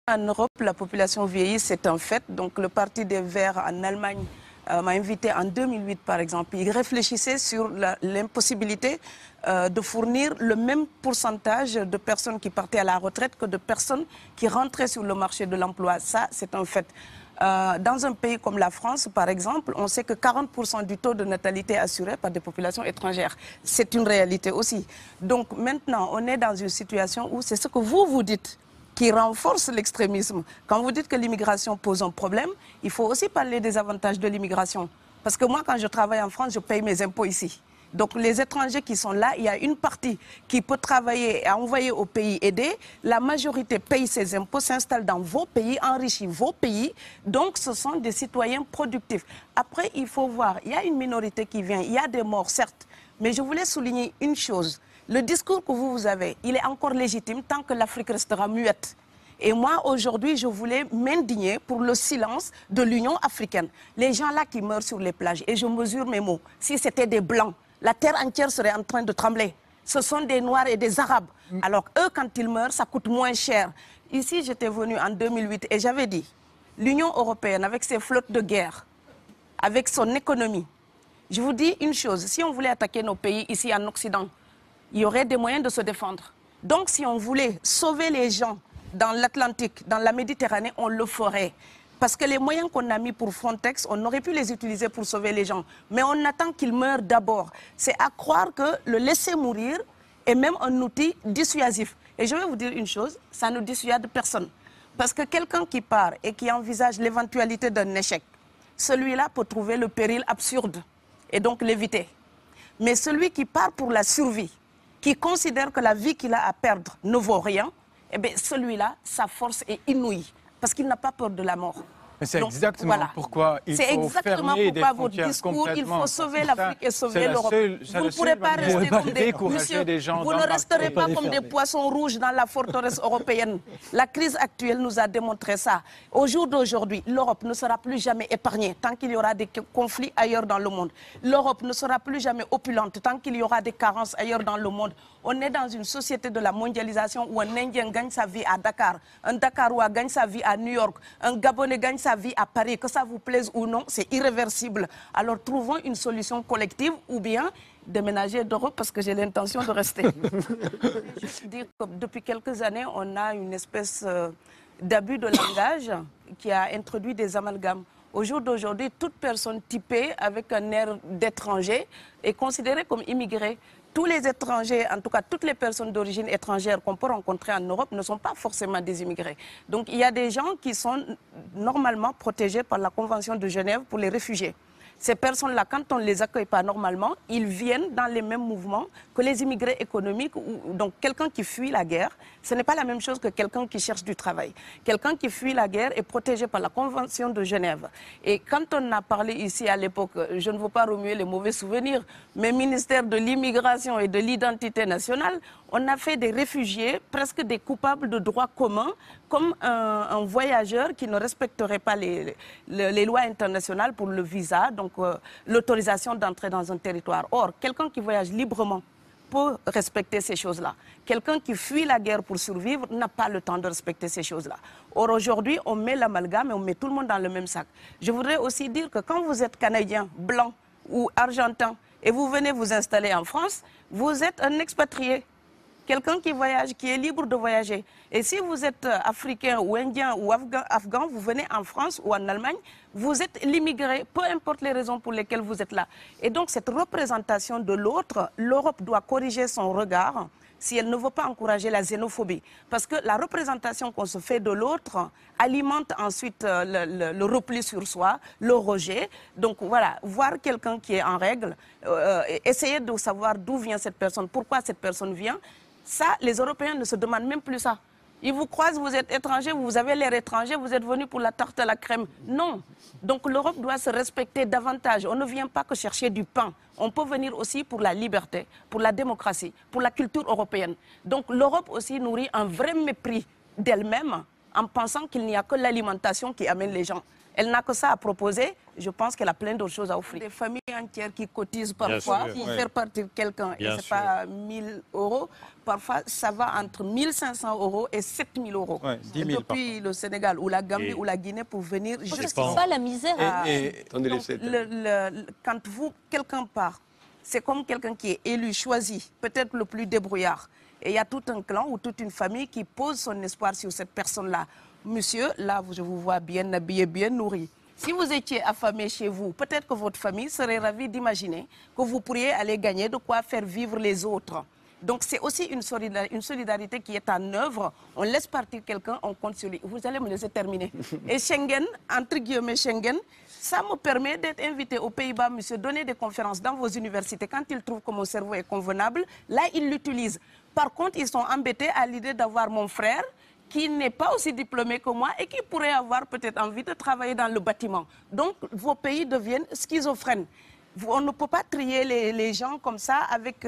En Europe, la population vieillit, c'est un fait. Donc le Parti des Verts en Allemagne m'a invité en 2008, par exemple. Il réfléchissait sur l'impossibilité de fournir le même pourcentage de personnes qui partaient à la retraite que de personnes qui rentraient sur le marché de l'emploi. Ça, c'est un fait. Dans un pays comme la France, par exemple, on sait que 40% du taux de natalité est assuré par des populations étrangères. C'est une réalité aussi. Donc maintenant, on est dans une situation où c'est ce que vous dites qui renforce l'extrémisme. Quand vous dites que l'immigration pose un problème, il faut aussi parler des avantages de l'immigration. Parce que moi, quand je travaille en France, je paye mes impôts ici. Donc les étrangers qui sont là, il y a une partie qui peut travailler et envoyer au pays aidé. La majorité paye ses impôts, s'installe dans vos pays, enrichit vos pays. Donc ce sont des citoyens productifs. Après, il faut voir, il y a une minorité qui vient, il y a des morts, certes. Mais je voulais souligner une chose. Le discours que vous avez, il est encore légitime tant que l'Afrique restera muette. Et moi, aujourd'hui, je voulais m'indigner pour le silence de l'Union africaine. Les gens là qui meurent sur les plages, et je mesure mes mots, si c'était des Blancs, la terre entière serait en train de trembler. Ce sont des Noirs et des Arabes. Alors eux, quand ils meurent, ça coûte moins cher. Ici, j'étais venue en 2008 et j'avais dit, l'Union européenne, avec ses flottes de guerre, avec son économie, je vous dis une chose, si on voulait attaquer nos pays ici en Occident, il y aurait des moyens de se défendre. Donc, si on voulait sauver les gens dans l'Atlantique, dans la Méditerranée, on le ferait. Parce que les moyens qu'on a mis pour Frontex, on aurait pu les utiliser pour sauver les gens. Mais on attend qu'ils meurent d'abord. C'est à croire que le laisser mourir est même un outil dissuasif. Et je vais vous dire une chose, ça ne dissuade personne. Parce que quelqu'un qui part et qui envisage l'éventualité d'un échec, celui-là peut trouver le péril absurde et donc l'éviter. Mais celui qui part pour la survie, qui considère que la vie qu'il a à perdre ne vaut rien, eh bien celui-là, sa force est inouïe, parce qu'il n'a pas peur de la mort. Mais c'est exactement pourquoi il faut fermer des frontières complètement. Il faut sauver l'Afrique et sauver l'Europe. Vous ne pourrez pas rester comme vous ne resterez pas comme des poissons rouges dans la forteresse européenne. La crise actuelle nous a démontré ça. Au jour d'aujourd'hui, l'Europe ne sera plus jamais épargnée tant qu'il y aura des conflits ailleurs dans le monde. L'Europe ne sera plus jamais opulente tant qu'il y aura des carences ailleurs dans le monde. On est dans une société de la mondialisation où un Indien gagne sa vie à Dakar, un Dakarois gagne sa vie à New York, un Gabonais gagne sa vie à Paris. Que ça vous plaise ou non, c'est irréversible. Alors trouvons une solution collective ou bien déménager d'Europe parce que j'ai l'intention de rester. Je dire que depuis quelques années, on a une espèce d'abus de langage qui a introduit des amalgames. Au jour d'aujourd'hui, toute personne typée avec un air d'étranger est considérée comme immigrée. Tous les étrangers, en tout cas toutes les personnes d'origine étrangère qu'on peut rencontrer en Europe ne sont pas forcément des immigrés. Donc il y a des gens qui sont normalement protégés par la Convention de Genève pour les réfugiés. Ces personnes-là, quand on ne les accueille pas normalement, ils viennent dans les mêmes mouvements que les immigrés économiques. Donc quelqu'un qui fuit la guerre, ce n'est pas la même chose que quelqu'un qui cherche du travail. Quelqu'un qui fuit la guerre est protégé par la Convention de Genève. Et quand on a parlé ici à l'époque, je ne veux pas remuer les mauvais souvenirs, mais ministère de l'immigration et de l'identité nationale, on a fait des réfugiés, presque des coupables de droit commun, comme un voyageur qui ne respecterait pas les lois internationales pour le visa, donc l'autorisation d'entrer dans un territoire. Or, quelqu'un qui voyage librement peut respecter ces choses-là. Quelqu'un qui fuit la guerre pour survivre n'a pas le temps de respecter ces choses-là. Or, aujourd'hui, on met l'amalgame et on met tout le monde dans le même sac. Je voudrais aussi dire que quand vous êtes Canadien, Blanc ou Argentin, et vous venez vous installer en France, vous êtes un expatrié. Quelqu'un qui voyage, qui est libre de voyager. Et si vous êtes africain ou indien ou afghan, vous venez en France ou en Allemagne, vous êtes l'immigré, peu importe les raisons pour lesquelles vous êtes là. Et donc cette représentation de l'autre, l'Europe doit corriger son regard si elle ne veut pas encourager la xénophobie. Parce que la représentation qu'on se fait de l'autre alimente ensuite le repli sur soi, le rejet. Donc voilà, voir quelqu'un qui est en règle, essayer de savoir d'où vient cette personne, pourquoi cette personne vient. Ça, les Européens ne se demandent même plus ça. Ils vous croisent, vous êtes étranger, vous avez l'air étranger, vous êtes venu pour la tarte à la crème. Non. Donc l'Europe doit se respecter davantage. On ne vient pas que chercher du pain. On peut venir aussi pour la liberté, pour la démocratie, pour la culture européenne. Donc l'Europe aussi nourrit un vrai mépris d'elle-même en pensant qu'il n'y a que l'alimentation qui amène les gens. Elle n'a que ça à proposer, je pense qu'elle a plein d'autres choses à offrir. Des familles entières qui cotisent parfois pour faire partir quelqu'un, et ce n'est pas 1000 €. Parfois, ça va entre 1500 € et 7000 €. Ouais, 10 000 depuis le Sénégal ou la Gambie ou la Guinée pour venir jusqu'à... C'est pas la misère. Quand quelqu'un part, c'est comme quelqu'un qui est élu, choisi, peut-être le plus débrouillard. Et il y a tout un clan ou toute une famille qui pose son espoir sur cette personne-là. Monsieur, là, je vous vois bien habillé, bien nourri. Si vous étiez affamé chez vous, peut-être que votre famille serait ravie d'imaginer que vous pourriez aller gagner de quoi faire vivre les autres. Donc c'est aussi une solidarité qui est en œuvre. On laisse partir quelqu'un, on compte sur lui. Vous allez me laisser terminer. Et Schengen, entre guillemets Schengen, ça me permet d'être invité aux Pays-Bas, monsieur, donner des conférences dans vos universités. Quand ils trouvent que mon cerveau est convenable, là, ils l'utilisent. Par contre, ils sont embêtés à l'idée d'avoir mon frère qui n'est pas aussi diplômé que moi et qui pourrait avoir peut-être envie de travailler dans le bâtiment. Donc, vos pays deviennent schizophrènes. On ne peut pas trier les gens comme ça avec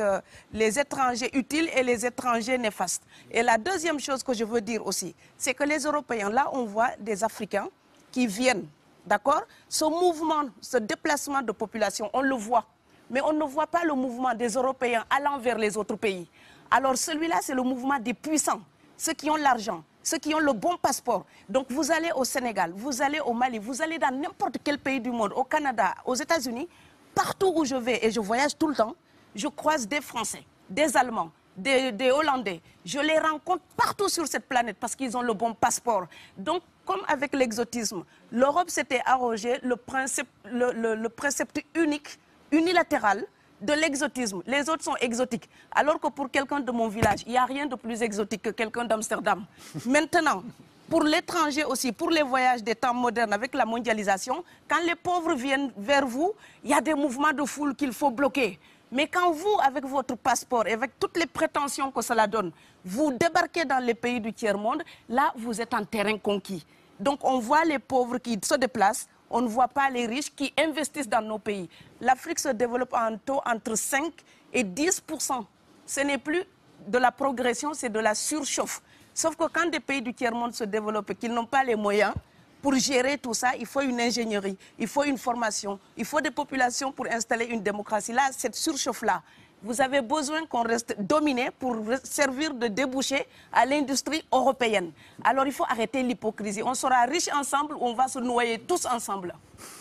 les étrangers utiles et les étrangers néfastes. Et la deuxième chose que je veux dire aussi, c'est que les Européens, là, on voit des Africains qui viennent, d'accord? Ce mouvement, ce déplacement de population, on le voit. Mais on ne voit pas le mouvement des Européens allant vers les autres pays. Alors celui-là, c'est le mouvement des puissants, ceux qui ont l'argent, ceux qui ont le bon passeport. Donc vous allez au Sénégal, vous allez au Mali, vous allez dans n'importe quel pays du monde, au Canada, aux États-Unis, partout où je vais, et je voyage tout le temps, je croise des Français, des Allemands, des Hollandais. Je les rencontre partout sur cette planète parce qu'ils ont le bon passeport. Donc, comme avec l'exotisme, l'Europe s'était arrogé le précepte unique, unilatéral, de l'exotisme. Les autres sont exotiques. Alors que pour quelqu'un de mon village, il n'y a rien de plus exotique que quelqu'un d'Amsterdam. Maintenant, pour l'étranger aussi, pour les voyages des temps modernes avec la mondialisation, quand les pauvres viennent vers vous, il y a des mouvements de foule qu'il faut bloquer. Mais quand vous, avec votre passeport et avec toutes les prétentions que cela donne, vous débarquez dans les pays du tiers-monde, là, vous êtes en terrain conquis. Donc, on voit les pauvres qui se déplacent, on ne voit pas les riches qui investissent dans nos pays. L'Afrique se développe en taux entre 5 et 10%. Ce n'est plus de la progression, c'est de la surchauffe. Sauf que quand des pays du tiers-monde se développent et qu'ils n'ont pas les moyens pour gérer tout ça, il faut une ingénierie, il faut une formation, il faut des populations pour installer une démocratie. Là, cette surchauffe-là, vous avez besoin qu'on reste dominé pour servir de débouché à l'industrie européenne. Alors il faut arrêter l'hypocrisie. On sera riches ensemble ou on va se noyer tous ensemble.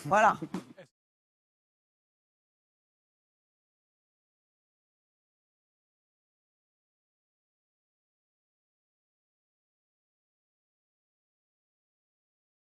Voilà.